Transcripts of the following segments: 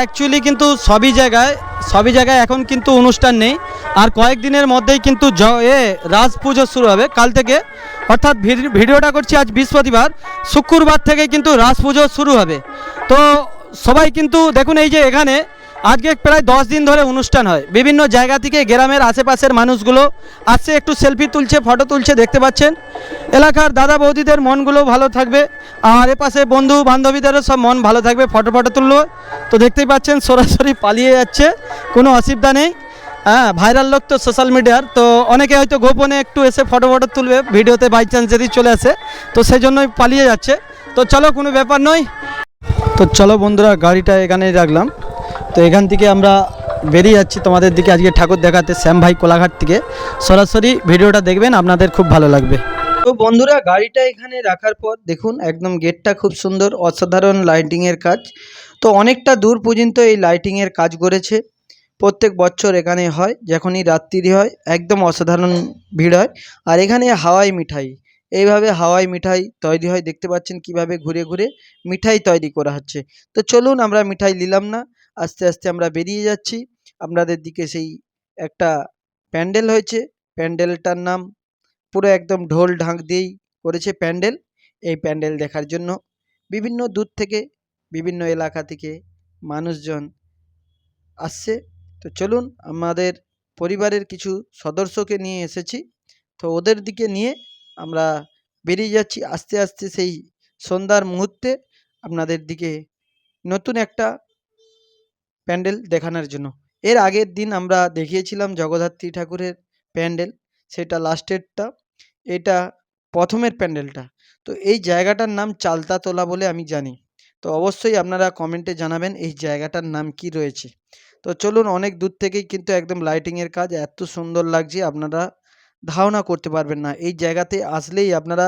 Actually কিন্তু সবই জায়গায় এখন কিন্তু অনুষ্ঠান নেই। আর কয়েকদিনের মধ্যেই কিন্তু রাজ পুজো শুরু হবে কাল থেকে, অর্থাৎ ভিডিওটা করছি আজ বৃহস্পতিবার, শুক্রবার থেকে কিন্তু রাজ পুজো শুরু হবে। তো সবাই কিন্তু দেখুন, এই যে এখানে আজকে প্রায় 10 দিন ধরে অনুষ্ঠান হয়, বিভিন্ন জায়গা থেকে গ্রামের আশেপাশের মানুষগুলো আসছে, একটু সেলফি তুলছে, ফটো তুলছে, দেখতে পাচ্ছেন। এলাকার দাদা বৌদিদের মনগুলো ভালো থাকবে, আর এপাশে বন্ধু বান্ধবীদেরও সব মন ভালো থাকবে, ফটো তুললো। তো দেখতেই পাচ্ছেন সরাসরি পালিয়ে যাচ্ছে, কোনো অসুবিধা নেই। হ্যাঁ, ভাইরাল লোক তো সোশ্যাল মিডিয়ার, তো অনেকে হয়তো গোপনে একটু এসে ফটো তুলবে ভিডিওতে, বাই চান্স যদি চলে আসে, তো সেই জন্যই পালিয়ে যাচ্ছে। তো চলো, কোনো ব্যাপার নয়। তো চলো বন্ধুরা, গাড়িটা এখানেই রাখলাম। তো এখান থেকে আমরা বেরিয়ে যাচ্ছি তোমাদের দিকে আজকে ঠাকুর দেখাতে, শ্যাম ভাই কোলাঘাট থেকে। সরাসরি ভিডিওটা দেখবেন, আপনাদের খুব ভালো লাগবে। তো বন্ধুরা, গাড়িটা এখানে রাখার পর দেখুন একদম গেটটা খুব সুন্দর, অসাধারণ লাইটিংয়ের কাজ। তো অনেকটা দূর পর্যন্ত এই লাইটিংয়ের কাজ করেছে। প্রত্যেক বছর এখানে হয়, যখনই রাত্রি হয় একদম অসাধারণ ভিড় হয়। আর এখানে হাওয়াই মিঠাই, এইভাবে হাওয়াই মিঠাই তৈরি হয়, দেখতে পাচ্ছেন কিভাবে ঘুরে ঘুরে মিঠাই তৈরি করা হচ্ছে। তো চলুন, আমরা মিঠাই নিলাম না, আস্তে আস্তে আমরা বেরিয়ে যাচ্ছি। আপনাদের দিকে সেই একটা প্যান্ডেল হয়েছে, প্যান্ডেলটার নাম পুরো একদম ঢোল ঢাক দিয়েই করেছে প্যান্ডেল। এই প্যান্ডেল দেখার জন্য বিভিন্ন দূর থেকে, বিভিন্ন এলাকা থেকে মানুষজন আসছে। তো চলুন, আমাদের পরিবারের কিছু সদস্যকে নিয়ে এসেছি, তো ওদের দিকে নিয়ে আমরা বেরিয়ে যাচ্ছি আস্তে আস্তে সেই সন্ধ্যার মুহূর্তে আপনাদের দিকে নতুন একটা প্যান্ডেল দেখানোর জন্য। এর আগের দিন আমরা দেখিয়েছিলাম জগদ্ধাত্রী ঠাকুরের প্যান্ডেল, সেটা লাস্টেরটা, এটা প্রথমের প্যান্ডেলটা। তো এই জায়গাটার নাম চালতাতলা বলে আমি জানি। তো অবশ্যই আপনারা কমেন্টে জানাবেন এই জায়গাটার নাম কি রয়েছে। তো চলুন, অনেক দূর থেকেই কিন্তু একদম লাইটিংয়ের কাজ, এত সুন্দর লাগছে আপনারা ধারণা করতে পারবেন না। এই জায়গাতে আসলেই আপনারা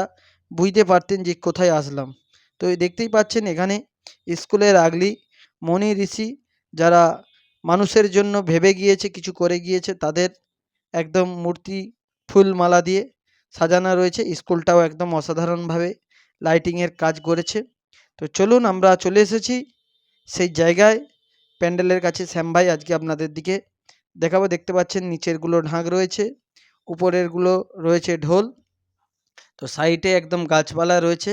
বুঝতে পারতেন যে কোথায় আসলাম। তো দেখতেই পাচ্ছেন এখানে স্কুলের আগলি মণি ঋষি, যারা মানুষের জন্য ভেবে গিয়েছে, কিছু করে গিয়েছে, তাদের একদম মূর্তি ফুল মালা দিয়ে সাজানো রয়েছে। স্কুলটাও একদম অসাধারণভাবে লাইটিংয়ের কাজ করেছে। তো চলুন, আমরা চলে এসেছি সেই জায়গায়, প্যান্ডেলের কাছে। শ্যাম ভাই আজকে আপনাদের দিকে দেখাবো। দেখতে পাচ্ছেন নিচেরগুলো ঢাক রয়েছে, উপরেরগুলো রয়েছে ঢোল। তো সাইডে একদম গাছপালা রয়েছে,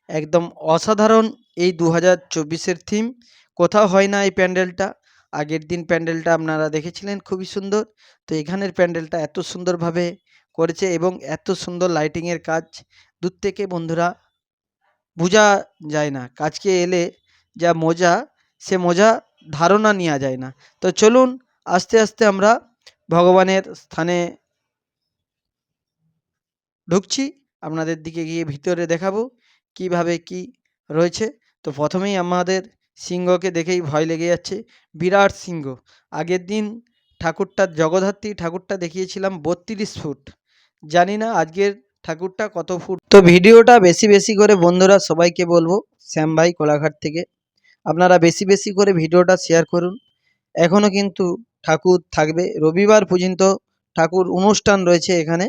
একদম অসাধারণ। এই 2024-এর থিম, কোথাও হয় না এই প্যান্ডেলটা। আগের দিন প্যান্ডেলটা আপনারা দেখেছিলেন, খুবই সুন্দর। তো এখানের প্যান্ডেলটা এত সুন্দরভাবে করেছে এবং এত সুন্দর লাইটিংয়ের কাজ, দূর থেকে বন্ধুরা বোঝা যায় না। কাজকে এলে যা মজা, সে মজা ধারণা নেওয়া যায় না। তো চলুন, আস্তে আস্তে আমরা ভগবানের স্থানে ঢুকছি, আপনাদের দিকে গিয়ে ভিতরে দেখাবো কিভাবে কি রয়েছে। তো প্রথমেই আমাদের সিংহকে দেখেই ভয় লেগে যাচ্ছে, বিরাট সিংহ। আগের দিন ঠাকুরটা, জগদ্ধাত্রী ঠাকুরটা দেখিয়েছিলাম 32 ফুট, জানি না আজকের ঠাকুরটা কত ফুট। তো ভিডিওটা বেশি বেশি করে বন্ধুরা সবাইকে বলবো, শ্যাম ভাই কোলাঘাট থেকে, আপনারা বেশি বেশি করে ভিডিওটা শেয়ার করুন। এখনও কিন্তু ঠাকুর থাকবে, রবিবার পর্যন্ত ঠাকুর অনুষ্ঠান রয়েছে এখানে,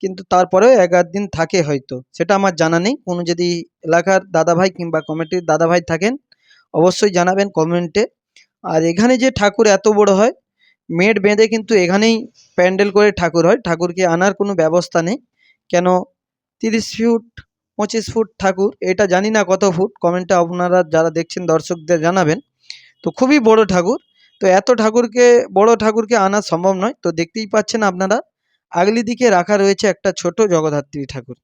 কিন্তু তারপরেও 11 দিন থাকে হয়তো, সেটা আমার জানা নেই। কোনো যদি এলাকার দাদাভাই কিংবা কমিটির দাদাভাই থাকেন, অবশ্যই জানাবেন কমেন্টে। আর এখানে যে ঠাকুর এত বড় হয়, মেট বেঁধে কিন্তু এখানেই প্যান্ডেল করে ঠাকুর হয়, ঠাকুরকে আনার কোনো ব্যবস্থা নেই। কেন 30 ফুট 25 ফুট ঠাকুর, এটা জানি না কত ফুট, কমেন্টে আপনারা যারা দেখছেন দর্শকদের জানাবেন। তো খুবই বড় ঠাকুর, তো এত ঠাকুরকে, বড় ঠাকুরকে আনা সম্ভব নয়। তো দেখতেই পাচ্ছেন আপনারা, আগলি দিকে রাখা রয়েছে একটা ছোট জগদ্ধাত্রী ঠাকুর,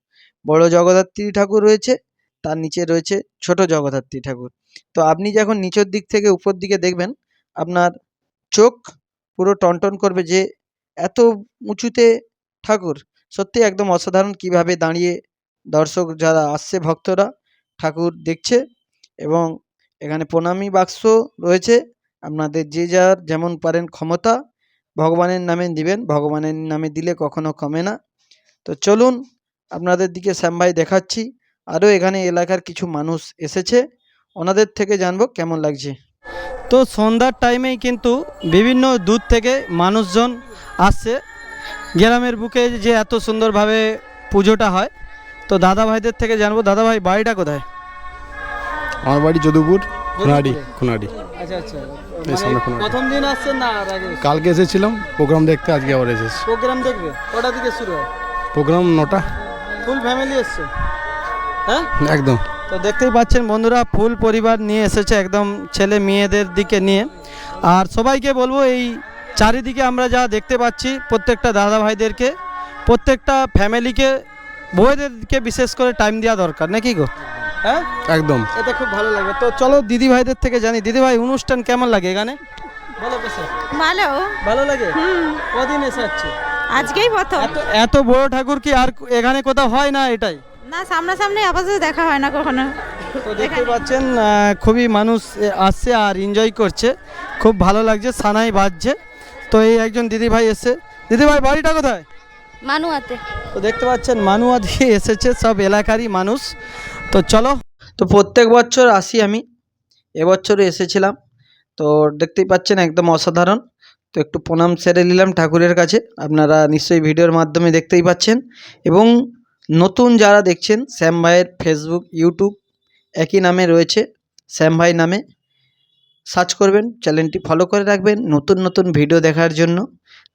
বড় জগদ্ধাত্রী ঠাকুর রয়েছে, তার নিচে রয়েছে ছোট জগদ্ধাত্রী ঠাকুর। তো আপনি যখন নিচের দিক থেকে উপর দিকে দেখবেন, আপনার চোখ পুরো টনটন করবে যে এত উঁচুতে ঠাকুর। সত্যি একদম অসাধারণ, কিভাবে দাঁড়িয়ে দর্শক যারা আসছে, ভক্তরা ঠাকুর দেখছে। এবং এখানে প্রণামী বাক্স রয়েছে, আপনাদের যে যার যেমন পারেন ক্ষমতা ভগবানের নামে দিবেন, ভগবানের নামে দিলে কখনো কমে না। তো চলুন, আপনাদের দিকে শ্যাম ভাই দেখাচ্ছি। আরও এখানে এলাকার কিছু মানুষ এসেছে, ওনাদের থেকে জানবো কেমন লাগছে। তো সন্ধ্যার টাইমেই কিন্তু বিভিন্ন দূর থেকে মানুষজন আসছে, গ্রামের বুকে যে এত সুন্দরভাবে পুজোটা হয়। তো দাদা ভাইদের থেকে জানবো, দাদা ভাই বাড়িটা কোথায়? আমার বাড়ি যদুপুর, খুনাডি। আচ্ছা আচ্ছা, এই সামনে কোনো প্রথম দিন আসছেন না আর আগে? কালকে এসেছিলাম প্রোগ্রাম দেখতে, আজকে আবার এসেছি। প্রোগ্রাম দেখবে কটা থেকে শুরু হয়? প্রোগ্রাম 9টা। ফুল ফ্যামিলি এসছে? হ্যাঁ, একদম। তো দেখতেই পাচ্ছেন বন্ধুরা, ফুল পরিবার নিয়ে এসেছে, একদম ছেলে মেয়েদের দিকে নিয়ে। আর সবাইকে বলবো, এই চারিদিকে আমরা যা দেখতে পাচ্ছি, প্রত্যেকটা দাদা ভাইদেরকে, প্রত্যেকটা ফ্যামিলিকে, বউদেরকে বিশেষ করে টাইম দেওয়া দরকার, নাকি গো? হ্যাঁ, একদম। এটা খুব ভালো লাগবে। তো চলো দিদি ভাইদের থেকে জানি, দিদি ভাই অনুষ্ঠান কেমন লাগে এখানে? বলো তো স্যার। ভালো। ভালো লাগে? কদিন এসে যাচ্ছে? আজকেই প্রথম। এত বড় ঠাকুর কি আর এখানে কোথাও হয় না? এটাই না, সামনাসামনি আপাতত দেখা হয় না কখনো। তো দেখতে পাচ্ছেন খুবই মানুষ আসছে আর এনজয় করছে, খুব ভালো লাগছে, সানাই বাজছে। তো এই একজন দিদি ভাই এসে, দিদি ভাই বাড়িটা কোথায়? মানুয়াতে। তো দেখতে পাচ্ছেন মানুয়া দিয়ে এসেছে সব এলাকারই মানুষ। তো চলো, তো প্রত্যেক বছর আসি আমি, এবছরও এসেছিলাম। তো দেখতেই পাচ্ছেন একদম অসাধারণ। তো একটু প্রণাম সেরে নিলাম ঠাকুরের কাছে, আপনারা নিশ্চয়ই ভিডিওর মাধ্যমে দেখতেই পাচ্ছেন। এবং নতুন যারা দেখছেন, শ্যাম ভাইয়ের ফেসবুক ইউটিউব একই নামে রয়েছে, শ্যাম ভাই নামে সার্চ করবেন, চ্যানেলটি ফলো করে রাখবেন নতুন নতুন ভিডিও দেখার জন্য।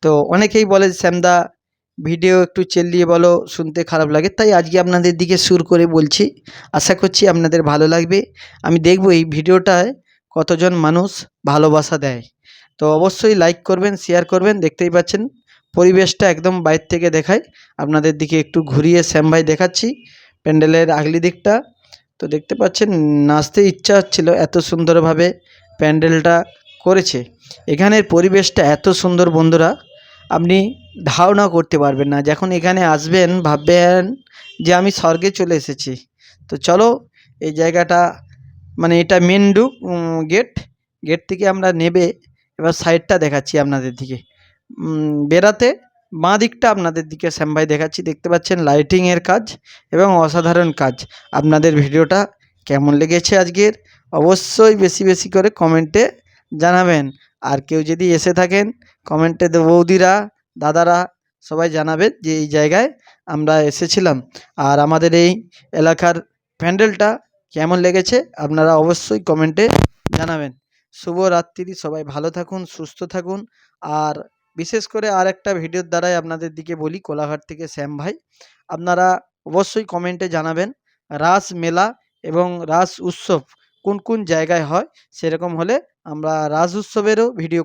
তো অনেকেই বলে শ্যামদা ভিডিও একটু চেল্লিয়ে বলো, শুনতে খারাপ লাগে, তাই আজকে আপনাদের দিকে সুর করে বলছি। আশা করছি আপনাদের ভালো লাগবে। আমি দেখব এই ভিডিওটায় কতজন মানুষ ভালোবাসা দেয়। তো অবশ্যই লাইক করবেন, শেয়ার করবেন। দেখতেই পাচ্ছেন পরিবেশটা একদম বাইরে থেকে দেখায় আপনাদের দিকে, একটু ঘুরিয়ে শ্যাম ভাই দেখাচ্ছি প্যান্ডেলের আগলি দিকটা। তো দেখতে পাচ্ছেন নাচতে ইচ্ছা হচ্ছিল, এত সুন্দরভাবে প্যান্ডেলটা করেছে। এখানের পরিবেশটা এত সুন্দর বন্ধুরা, আপনি ধারণা করতে পারবেন না। যখন এখানে আসবেন ভাববেন যে আমি স্বর্গে চলে এসেছি। তো চলো, এই জায়গাটা মানে এটা মেন গেট, গেট থেকে আমরা নেবে এবার সাইডটা দেখাচ্ছি আপনাদের দিকে। বেরাতে বাঁ দিকটা আপনাদের দিকে শ্যাম ভাই দেখাচ্ছি। দেখতে পাচ্ছেন লাইটিংয়ের কাজ এবং অসাধারণ কাজ। আপনাদের ভিডিওটা কেমন লেগেছে আজকের, অবশ্যই বেশি বেশি করে কমেন্টে জানাবেন। আর কেউ যদি এসে থাকেন, কমেন্টে বৌদিরা দাদারা সবাই জানাবেন যে এই জায়গায় আমরা এসেছিলাম। আর আমাদের এই এলাকার প্যান্ডেলটা কেমন লেগেছে আপনারা অবশ্যই কমেন্টে জানাবেন। শুভরাত্রি, সবাই ভালো থাকুন, সুস্থ থাকুন। আর বিশেষ করে আর একটা ভিডিওর দ্বারাই আপনাদের দিকে বলি, কোলাঘাট থেকে শ্যাম ভাই, আপনারা অবশ্যই কমেন্টে জানাবেন রাস মেলা এবং রাস উৎসব কোন কোন জায়গায় হয়। সেরকম হলে আমরা রাস উৎসবেরও ভিডিও